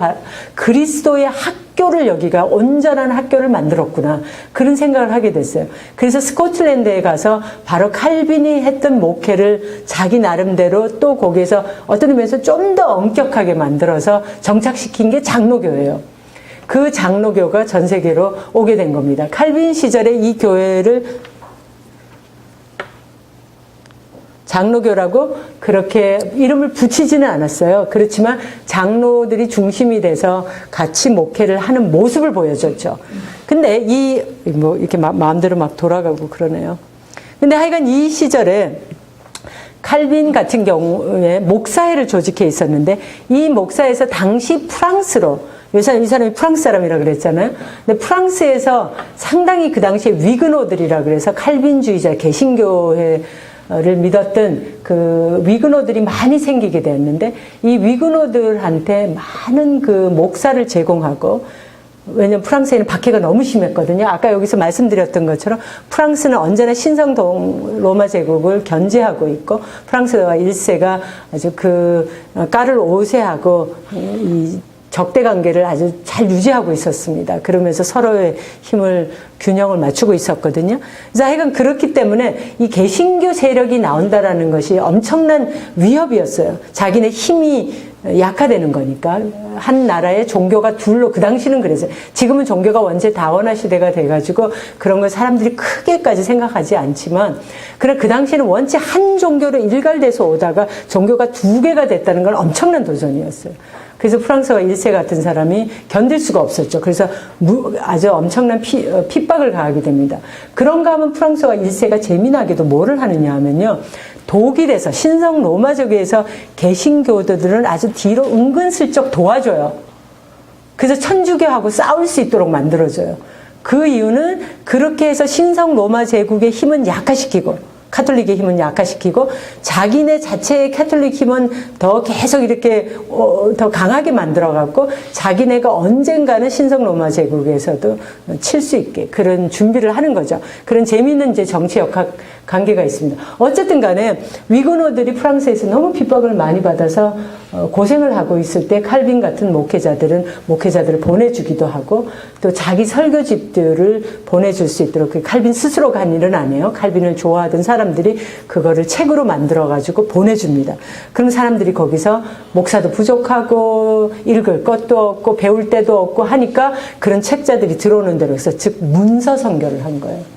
그리스도의 학교를, 여기가 온전한 학교를 만들었구나, 그런 생각을 하게 됐어요. 그래서 스코틀랜드에 가서 바로 칼빈이 했던 목회를 자기 나름대로 또 거기에서 어떤 의미에서 좀 더 엄격하게 만들어서 정착시킨 게 장로교예요. 그 장로교가 전 세계로 오게 된 겁니다. 칼빈 시절에 이 교회를 장로교라고 그렇게 이름을 붙이지는 않았어요. 그렇지만 장로들이 중심이 돼서 같이 목회를 하는 모습을 보여줬죠. 근데 이렇게 마음대로 막 돌아가고 그러네요. 근데 하여간 이 시절에 칼빈 같은 경우에 목사회를 조직해 있었는데, 이 목사에서 당시 프랑스로, 이 사람이 프랑스 사람이라 그랬잖아요. 근데 프랑스에서 상당히 그 당시에 위그노들이라 그래서 칼빈주의자, 개신교회를 믿었던 그 위그노들이 많이 생기게 되었는데, 이 위그노들한테 많은 그 목사를 제공하고, 왜냐면 프랑스에는 박해가 너무 심했거든요. 아까 여기서 말씀드렸던 것처럼 프랑스는 언제나 신성 로마 제국을 견제하고 있고, 프랑스와 1세가 아주 까를 5세하고 이 적대 관계를 아주 잘 유지하고 있었습니다. 그러면서 서로의 균형을 맞추고 있었거든요. 그래서 하여간 그렇기 때문에 이 개신교 세력이 나온다라는 것이 엄청난 위협이었어요. 자기네 힘이 약화되는 거니까. 한 나라의 종교가 둘로, 그 당시는 그랬어요. 지금은 종교가 원체 다원화 시대가 돼가지고 그런 걸 사람들이 크게까지 생각하지 않지만, 그래 그 당시에는 원체 한 종교로 일갈돼서 오다가 종교가 두 개가 됐다는 건 엄청난 도전이었어요. 그래서 프랑스와 1세 같은 사람이 견딜 수가 없었죠. 그래서 아주 엄청난 핍박을 가하게 됩니다. 그런가 하면 프랑스와 1세가 재미나게도 뭐를 하느냐 하면요, 독일에서, 신성 로마족에서 개신교도들은 아주 뒤로 은근슬쩍 도와줘요. 그래서 천주교하고 싸울 수 있도록 만들어줘요. 그 이유는 그렇게 해서 신성 로마 제국의 힘은 약화시키고, 카톨릭의 힘은 약화시키고, 자기네 자체의 카톨릭 힘은 더 계속 이렇게 더 강하게 만들어갖고 자기네가 언젠가는 신성 로마 제국에서도 칠 수 있게 그런 준비를 하는 거죠. 그런 재미있는 이제 정치 역학 관계가 있습니다. 어쨌든 간에 위그노들이 프랑스에서 너무 핍박을 많이 받아서 고생을 하고 있을 때 칼빈 같은 목회자들을 보내주기도 하고, 또 자기 설교집들을 보내줄 수 있도록, 그 칼빈 스스로가 한 일은 아니에요. 칼빈을 좋아하던 사람들이 그거를 책으로 만들어가지고 보내줍니다. 그럼 사람들이 거기서 목사도 부족하고 읽을 것도 없고 배울 때도 없고 하니까 그런 책자들이 들어오는 대로 해서, 즉 문서 선교를 한 거예요.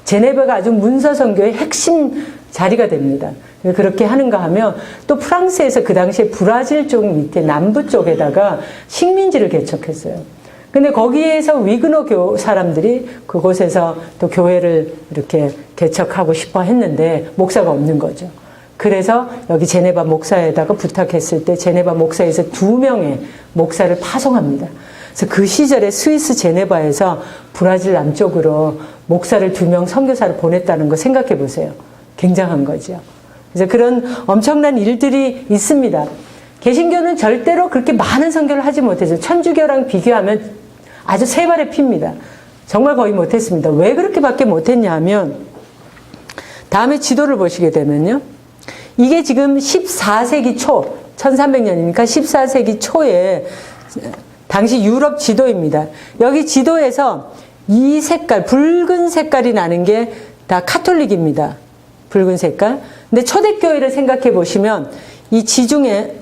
제네바가 아주 문서 선교의 핵심 자리가 됩니다. 그렇게 하는가 하면, 또 프랑스에서 그 당시에 브라질 쪽 밑에 남부 쪽에다가 식민지를 개척했어요. 근데 거기에서 위그노 사람들이 그곳에서 또 교회를 이렇게 개척하고 싶어 했는데 목사가 없는 거죠. 그래서 여기 제네바 목사에다가 부탁했을 때 제네바 목사에서 2명의 목사를 파송합니다. 그래서 그 시절에 스위스 제네바에서 브라질 남쪽으로 목사를 2명 선교사를 보냈다는 거 생각해 보세요. 굉장한 거죠. 그래서 그런 엄청난 일들이 있습니다. 개신교는 절대로 그렇게 많은 선교를 하지 못해서 천주교랑 비교하면 아주 세 발의 피입니다. 정말 거의 못했습니다. 왜 그렇게밖에 못했냐 하면, 다음에 지도를 보시게 되면요, 이게 지금 14세기 초, 1300년이니까 14세기 초에 당시 유럽 지도입니다. 여기 지도에서 이 색깔, 붉은 색깔이 나는 게 다 카톨릭입니다. 붉은 색깔. 근데 초대교회를 생각해 보시면 이 지중해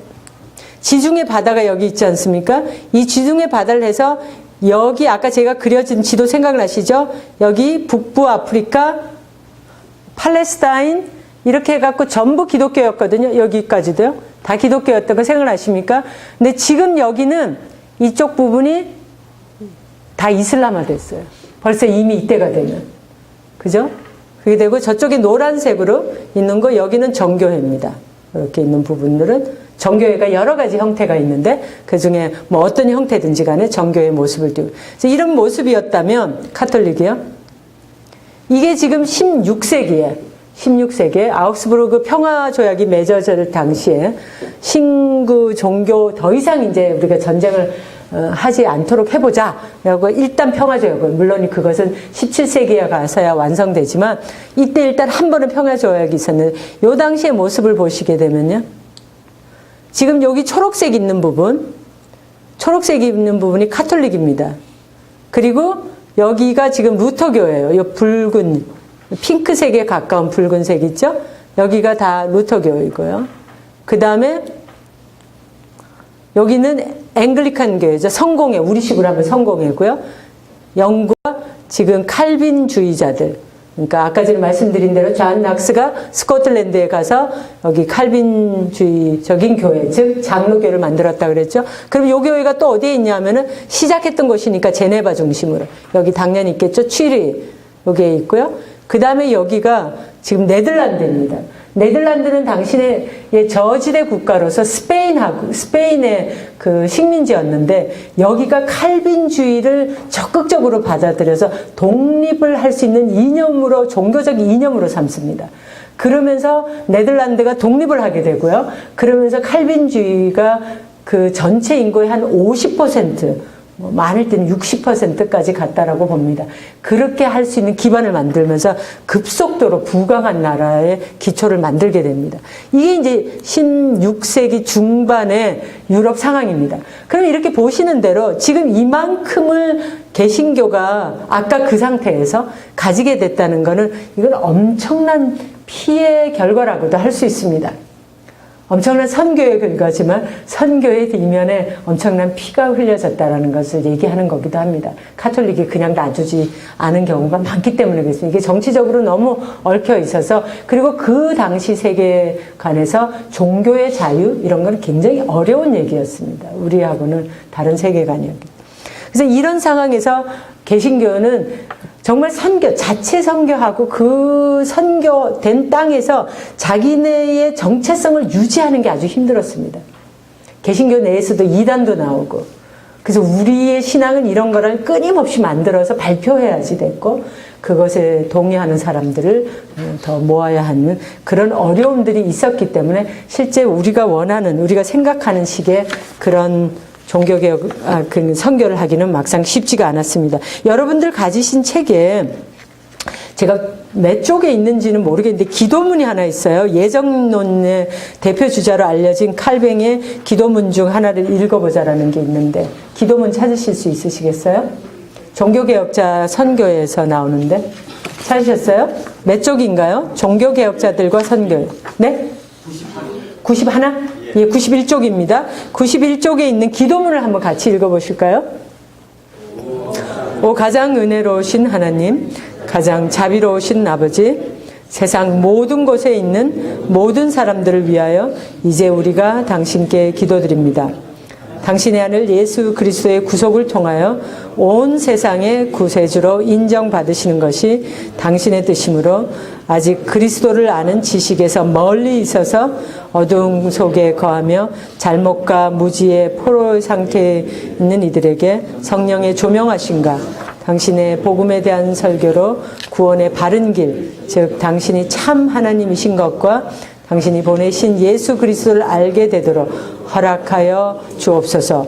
바다가 여기 있지 않습니까? 이 지중해 바다를 해서 여기 아까 제가 그려진 지도 생각나시죠? 여기 북부 아프리카, 팔레스타인 이렇게 해갖고 전부 기독교였거든요. 여기까지도요. 다 기독교였던 거 생각나십니까? 근데 지금 여기는 이쪽 부분이 다 이슬람화 됐어요. 벌써 이미 이때가 되면. 그죠? 그게 되고 저쪽에 노란색으로 있는 거 여기는 정교회입니다. 이렇게 있는 부분들은 정교회가 여러 가지 형태가 있는데 그중에 뭐 어떤 형태든지 간에 정교회의 모습을 띄우고, 그래서 이런 모습이었다면 카톨릭이요. 이게 지금 16세기에 16세기에 아우크스부르크 평화조약이 맺어질 당시에 신구 종교 더 이상 이제 우리가 전쟁을 하지 않도록 해보자 라고 일단 평화조약을, 물론 그것은 17세기에 가서야 완성되지만 이때 일단 한 번은 평화조약이 있었는데 요 당시의 모습을 보시게 되면요, 지금 여기 초록색 있는 부분, 초록색이 있는 부분이 카톨릭입니다. 그리고 여기가 지금 루터교예요. 이 붉은 핑크색에 가까운 붉은색 있죠? 여기가 다 루터교이고요. 그 다음에 여기는 앵글리칸 교회죠. 성공회, 우리식으로 하면 성공회고요. 영국과 지금 칼빈주의자들, 그러니까 아까 전에 말씀드린 대로 존 낙스가 스코틀랜드에 가서 여기 칼빈주의적인 교회, 즉 장로교를 만들었다 그랬죠. 그럼 이 교회가 또 어디에 있냐면은 시작했던 곳이니까 제네바 중심으로 여기 당연히 있겠죠. 취리 여기에 있고요. 그 다음에 여기가 지금 네덜란드입니다. 네덜란드는 당신의 저지대 국가로서 스페인의 그 식민지였는데 여기가 칼빈주의를 적극적으로 받아들여서 독립을 할 수 있는 이념으로, 종교적 이념으로 삼습니다. 그러면서 네덜란드가 독립을 하게 되고요. 그러면서 칼빈주의가 그 전체 인구의 한 50%, 많을 때는 60%까지 갔다라고 봅니다. 그렇게 할 수 있는 기반을 만들면서 급속도로 부강한 나라의 기초를 만들게 됩니다. 이게 이제 16세기 중반의 유럽 상황입니다. 그럼 이렇게 보시는 대로 지금 이만큼을 개신교가 아까 그 상태에서 가지게 됐다는 것은 이건 엄청난 피해의 결과라고도 할 수 있습니다. 엄청난 선교의 결과지만 선교의 이면에 엄청난 피가 흘려졌다는 것을 얘기하는 거기도 합니다. 카톨릭이 그냥 놔두지 않은 경우가 많기 때문에 그렇습니다. 이게 정치적으로 너무 얽혀 있어서, 그리고 그 당시 세계관에서 종교의 자유 이런 건 굉장히 어려운 얘기였습니다. 우리하고는 다른 세계관이었기. 그래서 이런 상황에서 개신교는 정말 선교, 자체 선교하고 그 선교된 땅에서 자기네의 정체성을 유지하는 게 아주 힘들었습니다. 개신교 내에서도 이단도 나오고, 그래서 우리의 신앙은 이런 거를 끊임없이 만들어서 발표해야지 됐고, 그것에 동의하는 사람들을 더 모아야 하는 그런 어려움들이 있었기 때문에 실제 우리가 원하는, 우리가 생각하는 식의 그런 종교개혁, 그 선교를 하기는 막상 쉽지가 않았습니다. 여러분들 가지신 책에 제가 몇 쪽에 있는지는 모르겠는데 기도문이 하나 있어요. 예정론의 대표 주자로 알려진 칼뱅의 기도문 중 하나를 읽어보자라는 게 있는데, 기도문 찾으실 수 있으시겠어요? 종교개혁자 선교에서 나오는데 찾으셨어요? 몇 쪽인가요? 종교개혁자들과 선교. 네? 91? 예, 91쪽입니다. 91쪽에 있는 기도문을 한번 같이 읽어보실까요? 오 가장 은혜로우신 하나님, 가장 자비로우신 아버지, 세상 모든 곳에 있는 모든 사람들을 위하여 이제 우리가 당신께 기도드립니다. 당신의 아들 예수 그리스도의 구속을 통하여 온 세상의 구세주로 인정받으시는 것이 당신의 뜻이므로 아직 그리스도를 아는 지식에서 멀리 있어서 어두움 속에 거하며 잘못과 무지의 포로 상태에 있는 이들에게 성령의 조명하심과 당신의 복음에 대한 설교로 구원의 바른 길, 즉 당신이 참 하나님이신 것과 당신이 보내신 예수 그리스도를 알게 되도록 허락하여 주옵소서.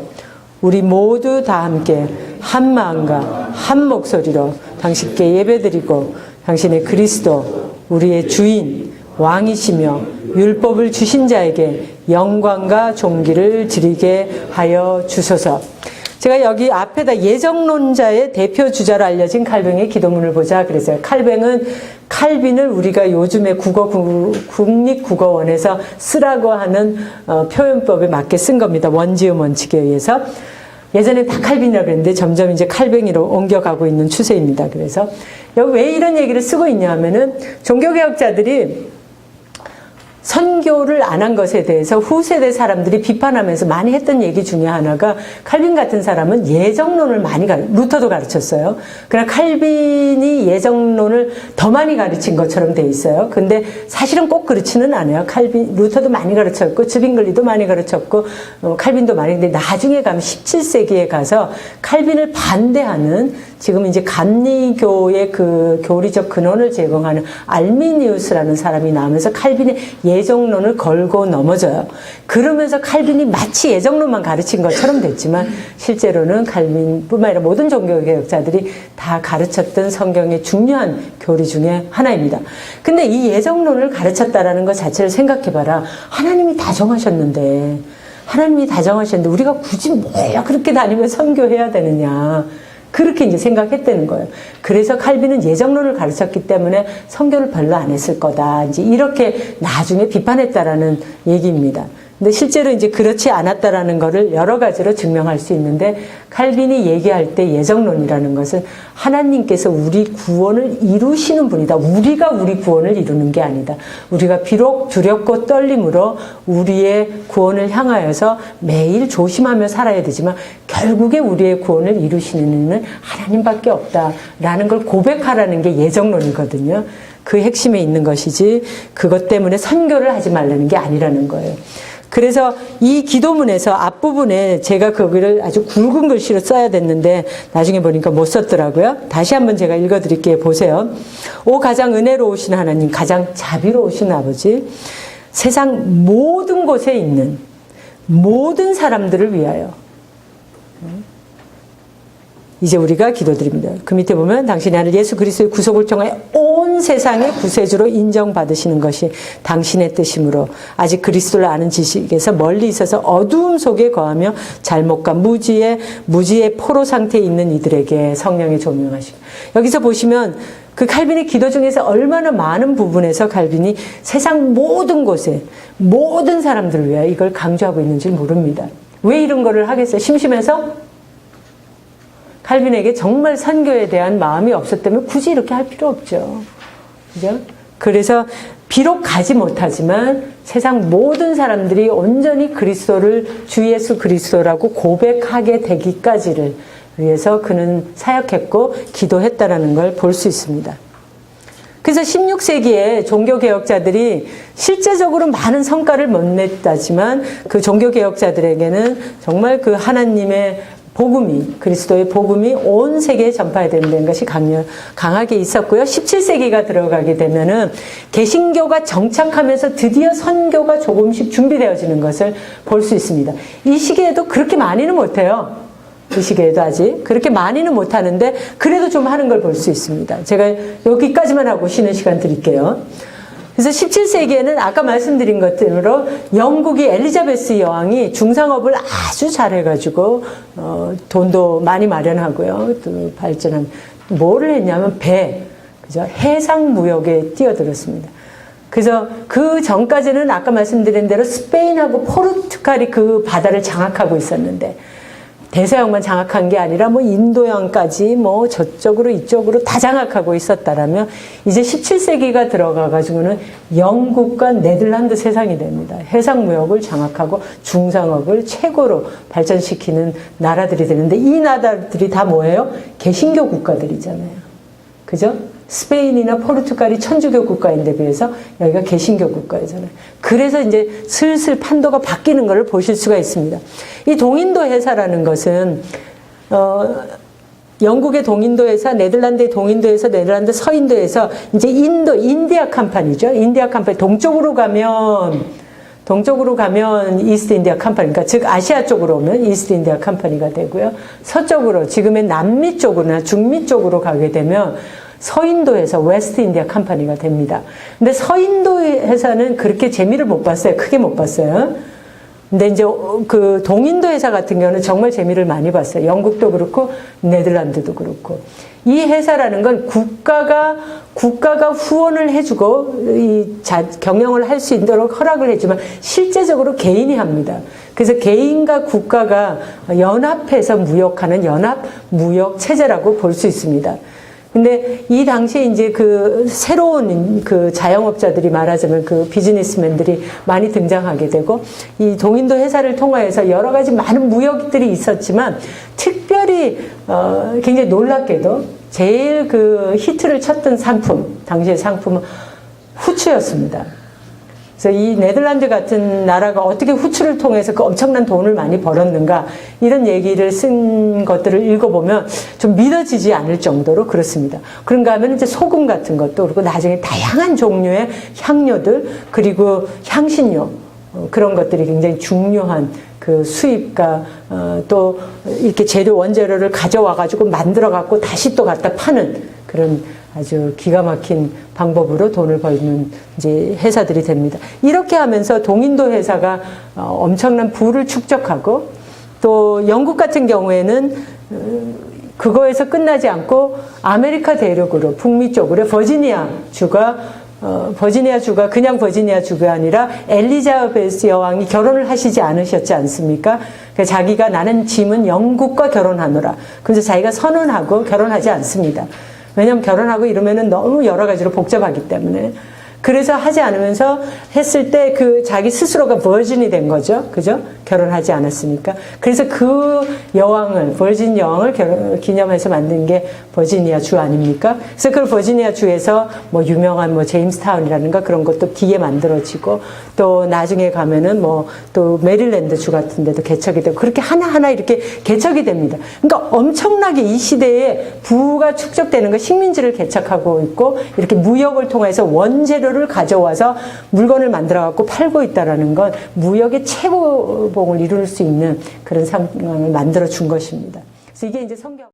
우리 모두 다 함께 한 마음과 한 목소리로 당신께 예배드리고 당신의 그리스도, 우리의 주인, 왕이시며 율법을 주신 자에게 영광과 존귀를 드리게 하여 주소서. 제가 여기 앞에다 예정론자의 대표 주자로 알려진 칼뱅의 기도문을 보자 그랬어요. 칼빈을 우리가 요즘에 국립국어원에서 쓰라고 하는 표현법에 맞게 쓴 겁니다. 원지음 원칙에 의해서. 예전에 다 칼빈이라고 그랬는데 점점 이제 칼뱅이로 옮겨가고 있는 추세입니다. 그래서 여기 왜 이런 얘기를 쓰고 있냐 하면은 종교개혁자들이 선교를 안 한 것에 대해서 후세대 사람들이 비판하면서 많이 했던 얘기 중에 하나가 칼빈 같은 사람은 예정론을 많이 루터도 가르쳤어요. 그러나 칼빈이 예정론을 더 많이 가르친 것처럼 돼 있어요. 근데 사실은 꼭 그렇지는 않아요. 루터도 많이 가르쳤고 즈빙글리도 많이 가르쳤고 칼빈도 많이. 근데 나중에 가면 17세기에 가서 칼빈을 반대하는 지금 이제 감리교의 그 교리적 근원을 제공하는 알미니우스라는 사람이 나오면서 칼빈의 예정론을 걸고 넘어져요. 그러면서 칼빈이 마치 예정론만 가르친 것처럼 됐지만 실제로는 칼빈뿐만 아니라 모든 종교개혁자들이 다 가르쳤던 성경의 중요한 교리 중에 하나입니다. 근데 이 예정론을 가르쳤다라는 것 자체를 생각해봐라. 하나님이 다 정하셨는데 우리가 굳이 뭐야 그렇게 다니며 선교해야 되느냐. 그렇게 이제 생각했다는 거예요. 그래서 칼빈은 예정론을 가르쳤기 때문에 선교를 별로 안 했을 거다. 이제 이렇게 나중에 비판했다라는 얘기입니다. 근데 실제로 이제 그렇지 않았다라는 거를 여러 가지로 증명할 수 있는데 칼빈이 얘기할 때 예정론이라는 것은 하나님께서 우리 구원을 이루시는 분이다. 우리가 우리 구원을 이루는 게 아니다. 우리가 비록 두렵고 떨림으로 우리의 구원을 향하여서 매일 조심하며 살아야 되지만 결국에 우리의 구원을 이루시는 이는 하나님밖에 없다라는 걸 고백하라는 게 예정론이거든요. 그 핵심에 있는 것이지 그것 때문에 선교를 하지 말라는 게 아니라는 거예요. 그래서 이 기도문에서 앞부분에 제가 거기를 아주 굵은 글씨로 써야 됐는데 나중에 보니까 못 썼더라고요. 다시 한번 제가 읽어드릴게요. 보세요. 오 가장 은혜로우신 하나님, 가장 자비로우신 아버지, 세상 모든 곳에 있는 모든 사람들을 위하여 이제 우리가 기도드립니다. 그 밑에 보면 당신의 아들 예수 그리스도의 구속을 통하여 온 세상의 구세주로 인정받으시는 것이 당신의 뜻이므로 아직 그리스도를 아는 지식에서 멀리 있어서 어두움 속에 거하며 잘못과 무지의 포로 상태에 있는 이들에게 성령의 조명하시고. 여기서 보시면 그 칼빈의 기도 중에서 얼마나 많은 부분에서 칼빈이 세상 모든 곳에 모든 사람들을 위하여 이걸 강조하고 있는지 모릅니다. 왜 이런 거를 하겠어요? 심심해서? 칼빈에게 정말 선교에 대한 마음이 없었다면 굳이 이렇게 할 필요 없죠. 그죠? 그래서 비록 가지 못하지만 세상 모든 사람들이 온전히 그리스도를 주 예수 그리스도라고 고백하게 되기까지를 위해서 그는 사역했고 기도했다라는 걸 볼 수 있습니다. 그래서 16세기에 종교개혁자들이 실제적으로 많은 성과를 못 냈다지만 그 종교개혁자들에게는 정말 그 하나님의 복음이, 그리스도의 복음이 온 세계에 전파해야 된다는 것이 강하게 있었고요. 17세기가 들어가게 되면은 개신교가 정착하면서 드디어 선교가 조금씩 준비되어지는 것을 볼 수 있습니다. 이 시기에도 그렇게 많이는 못해요. 이 시기에도 아직 그렇게 많이는 못하는데 그래도 좀 하는 걸 볼 수 있습니다. 제가 여기까지만 하고 쉬는 시간 드릴게요. 그래서 17세기에는 아까 말씀드린 것대로 영국이 엘리자베스 여왕이 중상업을 아주 잘해가지고 돈도 많이 마련하고요. 또 발전한 뭐를 했냐면 그죠? 해상 무역에 뛰어들었습니다. 그래서 그 전까지는 아까 말씀드린 대로 스페인하고 포르투갈이 그 바다를 장악하고 있었는데 대서양만 장악한 게 아니라 뭐 인도양까지 뭐 저쪽으로 이쪽으로 다 장악하고 있었다라면 이제 17세기가 들어가가지고는 영국과 네덜란드 세상이 됩니다. 해상무역을 장악하고 중상업을 최고로 발전시키는 나라들이 되는데 이 나라들이 다 뭐예요? 개신교 국가들이잖아요. 그죠? 스페인이나 포르투갈이 천주교 국가인데 비해서 여기가 개신교 국가이잖아요. 그래서 이제 슬슬 판도가 바뀌는 것을 보실 수가 있습니다. 이 동인도 회사라는 것은 영국의 동인도 회사, 네덜란드의 동인도 회사, 네덜란드 서인도 회사, 이제 인디아 컴퍼니죠. 인디아 컴퍼니 동쪽으로 가면 이스트 인디아 컴퍼니, 그러니까 즉 아시아 쪽으로 오면 이스트 인디아 컴퍼니가 되고요. 서쪽으로 지금의 남미 쪽으로나 중미 쪽으로 가게 되면 서인도에서 웨스트 인디아 컴퍼니가 됩니다. 근데 서인도 회사는 그렇게 재미를 못 봤어요. 크게 못 봤어요. 근데 이제 그 동인도 회사 같은 경우는 정말 재미를 많이 봤어요. 영국도 그렇고 네덜란드도 그렇고. 이 회사라는 건 국가가 후원을 해주고 경영을 할 수 있도록 허락을 해주면 실제적으로 개인이 합니다. 그래서 개인과 국가가 연합해서 무역하는 연합 무역 체제라고 볼 수 있습니다. 근데 이 당시에 이제 그 새로운 그 자영업자들이 말하자면 그 비즈니스맨들이 많이 등장하게 되고 이 동인도 회사를 통하여서 여러 가지 많은 무역들이 있었지만 특별히 굉장히 놀랍게도 제일 그 히트를 쳤던 상품, 당시의 상품은 후추였습니다. 그래서 이 네덜란드 같은 나라가 어떻게 후추를 통해서 그 엄청난 돈을 많이 벌었는가 이런 얘기를 쓴 것들을 읽어보면 좀 믿어지지 않을 정도로 그렇습니다. 그런가 하면 이제 소금 같은 것도 그리고 나중에 다양한 종류의 향료들 그리고 향신료 그런 것들이 굉장히 중요한 그 수입과 또 이렇게 재료 원재료를 가져와 가지고 만들어 갖고 다시 또 갖다 파는 그런 아주 기가 막힌 방법으로 돈을 벌는 이제 회사들이 됩니다. 이렇게 하면서 동인도 회사가 엄청난 부를 축적하고 또 영국 같은 경우에는 그거에서 끝나지 않고 아메리카 대륙으로 북미 쪽으로 버지니아 주가 그냥 버지니아 주가 아니라 엘리자베스 여왕이 결혼을 하시지 않으셨지 않습니까? 그래서 자기가 나는 짐은 영국과 결혼하노라. 그래서 자기가 선언하고 결혼하지 않습니다. 왜냐하면 결혼하고 이러면은 너무 여러 가지로 복잡하기 때문에. 그래서 하지 않으면서 했을 때 그 자기 스스로가 버진이 된 거죠. 그죠? 결혼하지 않았으니까. 그래서 그 여왕을, 버진 여왕을 기념해서 만든 게 버지니아 주 아닙니까? 그래서 그 버지니아 주에서 뭐 유명한 뭐 제임스타운이라든가 그런 것도 뒤에 만들어지고 또 나중에 가면은 뭐 또 메릴랜드 주 같은 데도 개척이 되고 그렇게 하나하나 이렇게 개척이 됩니다. 그러니까 엄청나게 이 시대에 부가 축적되는 거 식민지를 개척하고 있고 이렇게 무역을 통해서 원재료를 가져와서 물건을 만들어 갖고 팔고 있다라는 건 무역의 최고봉을 이룰 수 있는 그런 상황을 만들어 준 것입니다. 그래서 이게 이제 성경